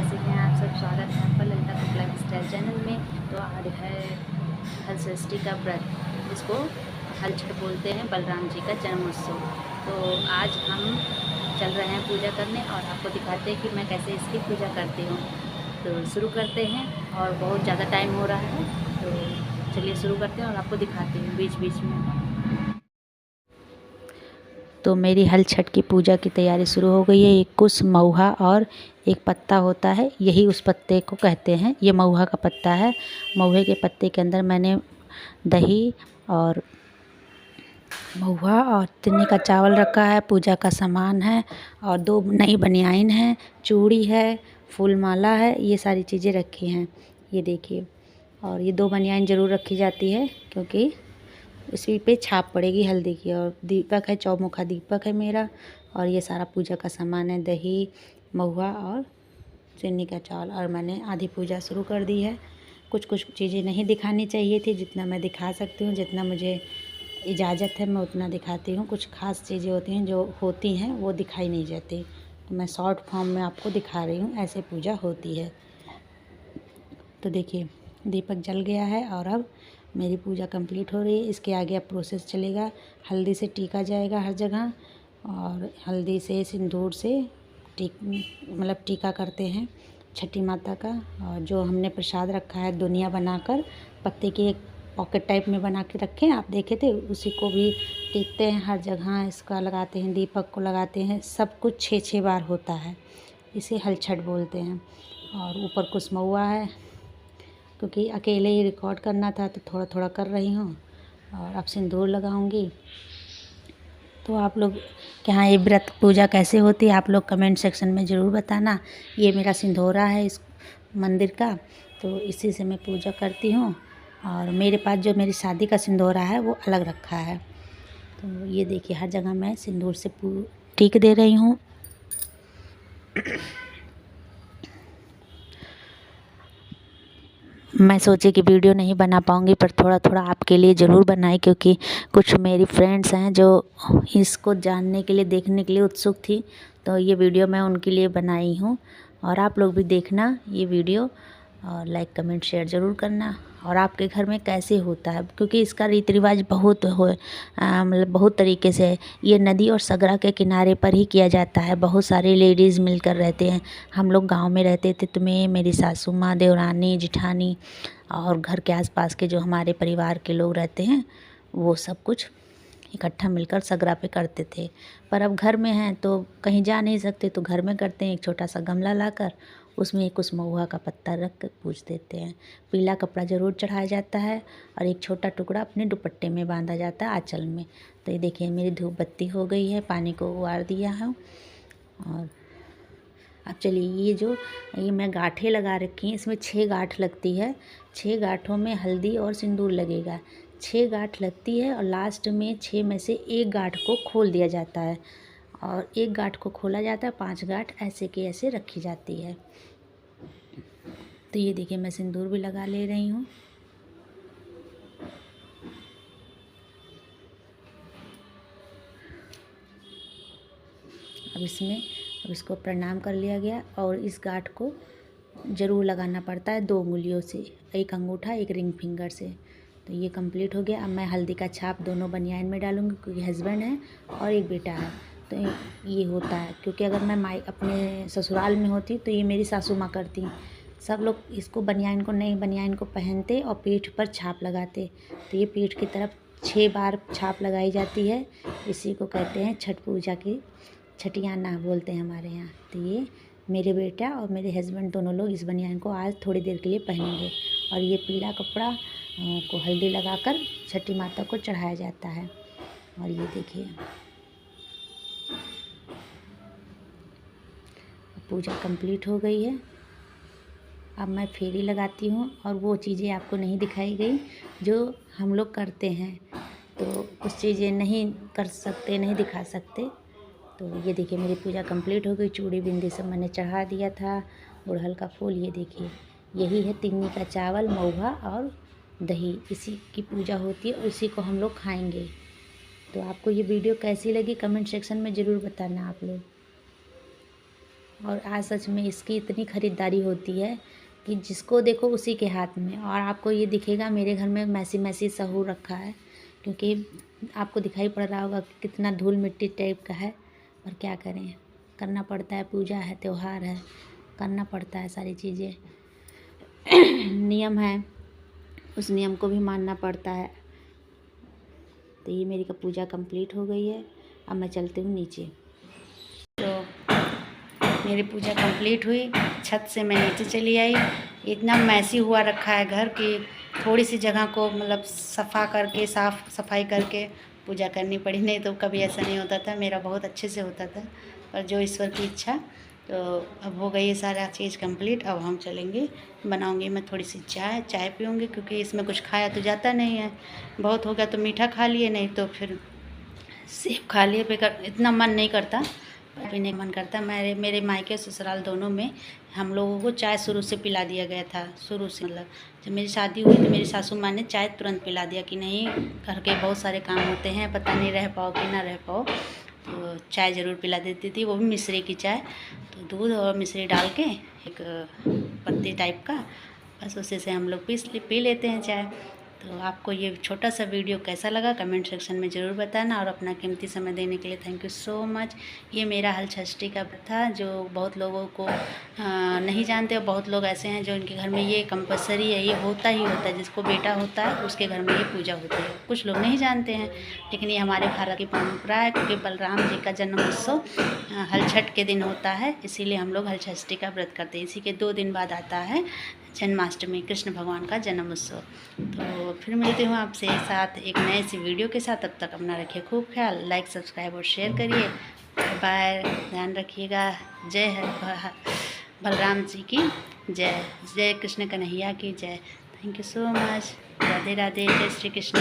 कैसे हैं आप सब। स्वागत है आपका Lalita cook life style channel में। तो आज है हल षष्ठी का व्रत, इसको हल छठ बोलते हैं, बलराम जी का जन्मोत्सव। तो आज हम चल रहे हैं पूजा करने और आपको दिखाते हैं कि मैं कैसे इसकी पूजा करती हूँ। तो शुरू करते हैं और बहुत ज़्यादा टाइम हो रहा है, तो चलिए शुरू करते हैं और आपको दिखाती हूँ बीच बीच में। तो मेरी हल छठ की पूजा की तैयारी शुरू हो गई है। एक कुश, महुआ और एक पत्ता होता है, यही उस पत्ते को कहते हैं। ये महुआ का पत्ता है। महुए के पत्ते के अंदर मैंने दही और महुआ और तिन्नी का चावल रखा है, पूजा का सामान है और 2 नई बनियाइन है, चूड़ी है, फूल माला है, ये सारी चीज़ें रखी हैं। ये देखिए, और ये 2 बनियाइन ज़रूर रखी जाती है क्योंकि इसी पे छाप पड़ेगी हल्दी की। और दीपक है, चौमुखा दीपक है मेरा। और ये सारा पूजा का सामान है, दही, महुआ और चीनी का चावल। और मैंने आधी पूजा शुरू कर दी है। कुछ कुछ चीज़ें नहीं दिखानी चाहिए थी, जितना मैं दिखा सकती हूँ, जितना मुझे इजाज़त है मैं उतना दिखाती हूँ। कुछ ख़ास चीज़ें होती हैं जो होती हैं वो दिखाई नहीं जाती, तो मैं शॉर्ट फॉर्म में आपको दिखा रही हूँ, ऐसे पूजा होती है। तो देखिए, दीपक जल गया है और अब मेरी पूजा कंप्लीट हो रही है। इसके आगे अब प्रोसेस चलेगा। हल्दी से टीका जाएगा हर जगह, और हल्दी से, सिंदूर से टीका करते हैं छठी माता का। और जो हमने प्रसाद रखा है दुनिया बनाकर, पत्ते की एक पॉकेट टाइप में बना के रखे हैं, आप देखे थे, उसी को भी टीकते हैं हर जगह। इसका लगाते हैं, दीपक को लगाते हैं। सब कुछ 6-6 बार होता है, इसे हल छठ बोलते हैं। और ऊपर कुछ महुआ है, क्योंकि अकेले ही रिकॉर्ड करना था तो थोड़ा थोड़ा कर रही हूँ। और अब सिंदूर लगाऊंगी। तो आप लोग के यहाँ ये व्रत पूजा कैसे होती है, आप लोग कमेंट सेक्शन में ज़रूर बताना। ये मेरा सिंदूरा है इस मंदिर का, तो इसी से मैं पूजा करती हूँ। और मेरे पास जो मेरी शादी का सिंदूरा है वो अलग रखा है। तो ये देखिए, हर जगह मैं सिंदूर से टीक दे रही हूँ। मैं सोची कि वीडियो नहीं बना पाऊँगी, पर थोड़ा थोड़ा आपके लिए ज़रूर बनाई, क्योंकि कुछ मेरी फ्रेंड्स हैं जो इसको जानने के लिए, देखने के लिए उत्सुक थी। तो ये वीडियो मैं उनके लिए बनाई हूँ। और आप लोग भी देखना ये वीडियो, और लाइक कमेंट शेयर ज़रूर करना। और आपके घर में कैसे होता है, क्योंकि इसका रीति रिवाज मतलब बहुत तरीके से है। ये नदी और सगरा के किनारे पर ही किया जाता है। बहुत सारी लेडीज़ मिलकर रहते हैं। हम लोग गांव में रहते थे, तो मैं, मेरी सासू माँ, देवरानी, जिठानी और घर के आसपास के जो हमारे परिवार के लोग रहते हैं, वो सब कुछ इकट्ठा मिलकर सगरा पे करते थे। पर अब घर में हैं तो कहीं जा नहीं सकते, तो घर में करते हैं। एक छोटा सा गमला लाकर उसमें कुछ महुआ का पत्ता रख कर पूज देते हैं। पीला कपड़ा ज़रूर चढ़ाया जाता है और एक छोटा टुकड़ा अपने दुपट्टे में बांधा जाता है, आंचल में। तो ये देखिए, मेरी धूप बत्ती हो गई है, पानी को उबाल दिया है। और अब चलिए, ये मैं गांठें लगा रखी हैं, इसमें 6 गांठ लगती है। 6 गांठों में हल्दी और सिंदूर लगेगा। 6 गांठ लगती है और लास्ट में 6 में से एक गांठ को खोल दिया जाता है, और एक गांठ को खोला जाता है। 5 गांठ ऐसे की ऐसे रखी जाती है। तो ये देखिए, मैं सिंदूर भी लगा ले रही हूँ। अब इसको प्रणाम कर लिया गया, और इस गांठ को ज़रूर लगाना पड़ता है 2 उंगलियों से, एक अंगूठा, एक रिंग फिंगर से। तो ये कंप्लीट हो गया। अब मैं हल्दी का छाप दोनों बनियाइन में डालूंगी, क्योंकि हस्बैंड है और एक बेटा है। तो ये होता है, क्योंकि अगर मैं अपने ससुराल में होती तो ये मेरी सासू माँ करती। सब लोग इसको बनियाइन को, नई बनियाइन को पहनते और पीठ पर छाप लगाते। तो ये पीठ की तरफ 6 बार छाप लगाई जाती है। इसी को कहते हैं छठ पूजा की छठियाना बोलते हैं हमारे यहाँ। तो ये मेरे बेटा और मेरे हस्बैंड दोनों लोग इस बनियान को आज थोड़ी देर के लिए पहनेंगे। और ये पीला कपड़ा को हल्दी लगाकर छठी माता को चढ़ाया जाता है। और ये देखिए, पूजा कंप्लीट हो गई है। अब मैं फेरी लगाती हूँ, और वो चीज़ें आपको नहीं दिखाई गई जो हम लोग करते हैं। तो कुछ चीज़ें नहीं कर सकते, नहीं दिखा सकते। तो ये देखिए, मेरी पूजा कंप्लीट हो गई। चूड़ी बिंदी सब मैंने चढ़ा दिया था, गुड़हल का फूल। ये देखिए, यही है तिन्नी का चावल, महुआ और दही। इसी की पूजा होती है और इसी को हम लोग खाएंगे। तो आपको ये वीडियो कैसी लगी कमेंट सेक्शन में ज़रूर बताना आप लोग। और आज सच में इसकी इतनी ख़रीदारी होती है कि जिसको देखो उसी के हाथ में। और आपको ये दिखेगा मेरे घर में मैसी मैसी सा हो रखा है, क्योंकि आपको दिखाई पड़ रहा होगा कि कितना धूल मिट्टी टाइप का है। और क्या करें, करना पड़ता है, पूजा है, त्योहार है, करना पड़ता है सारी चीज़ें। नियम है, उस नियम को भी मानना पड़ता है। तो ये मेरी का पूजा कंप्लीट हो गई है। अब मैं चलती हूँ नीचे। तो मेरी पूजा कंप्लीट हुई, छत से मैं नीचे चली आई। इतना मैसी हुआ रखा है घर कि थोड़ी सी जगह को मतलब सफ़ा करके, साफ़ सफाई करके पूजा करनी पड़ी। नहीं तो कभी ऐसा नहीं होता था, मेरा बहुत अच्छे से होता था। पर जो ईश्वर की इच्छा, तो अब हो गई है सारा चीज़ कंप्लीट। अब हम चलेंगे, बनाऊंगी मैं थोड़ी सी चाय पीऊँगी, क्योंकि इसमें कुछ खाया तो जाता नहीं है। बहुत हो गया तो मीठा खा लिए, नहीं तो फिर सेब खा लिए। बेकार इतना मन नहीं करता, पीने का मन करता। मेरे मायके ससुराल दोनों में हम लोगों को चाय शुरू से पिला दिया गया था। शुरू से मतलब जब मेरी शादी हुई तो मेरी सासू माँ ने चाय तुरंत पिला दिया कि नहीं, घर के बहुत सारे काम होते हैं, पता नहीं रह पाओ कि ना रह पाओ, तो चाय ज़रूर पिला देती थी, वो भी मिश्री की चाय। तो दूध और मिश्री डाल के एक पत्ती टाइप का, बस उसी से हम लोग पी लेते हैं चाय। तो आपको ये छोटा सा वीडियो कैसा लगा कमेंट सेक्शन में ज़रूर बताना। और अपना कीमती समय देने के लिए थैंक यू सो मच। ये मेरा हल षष्ठी का था, जो बहुत लोगों को नहीं जानते, और बहुत लोग ऐसे हैं जो इनके घर में ये कंपलसरी है, ये होता ही होता है। जिसको बेटा होता है उसके घर में ये पूजा होती है। कुछ लोग नहीं जानते हैं, लेकिन ये हमारे भारत की परंपरा है, क्योंकि बलराम जी का जन्म उत्सव हल छठ के दिन होता है, इसीलिए हम लोग हल षष्ठी का व्रत करते हैं। इसी के 2 दिन बाद आता है जन्माष्टमी, कृष्ण भगवान का जन्म उत्सव। तो फिर मिलती हूँ आपसे साथ एक नए सी वीडियो के साथ। तब तक अपना रखिए खूब ख्याल, लाइक सब्सक्राइब और शेयर करिए। बाय, ध्यान रखिएगा। जय है बलराम जी की जय, जय कृष्ण कन्हैया की जय। Thank you so much. Radhe Radhe, जय श्री कृष्ण।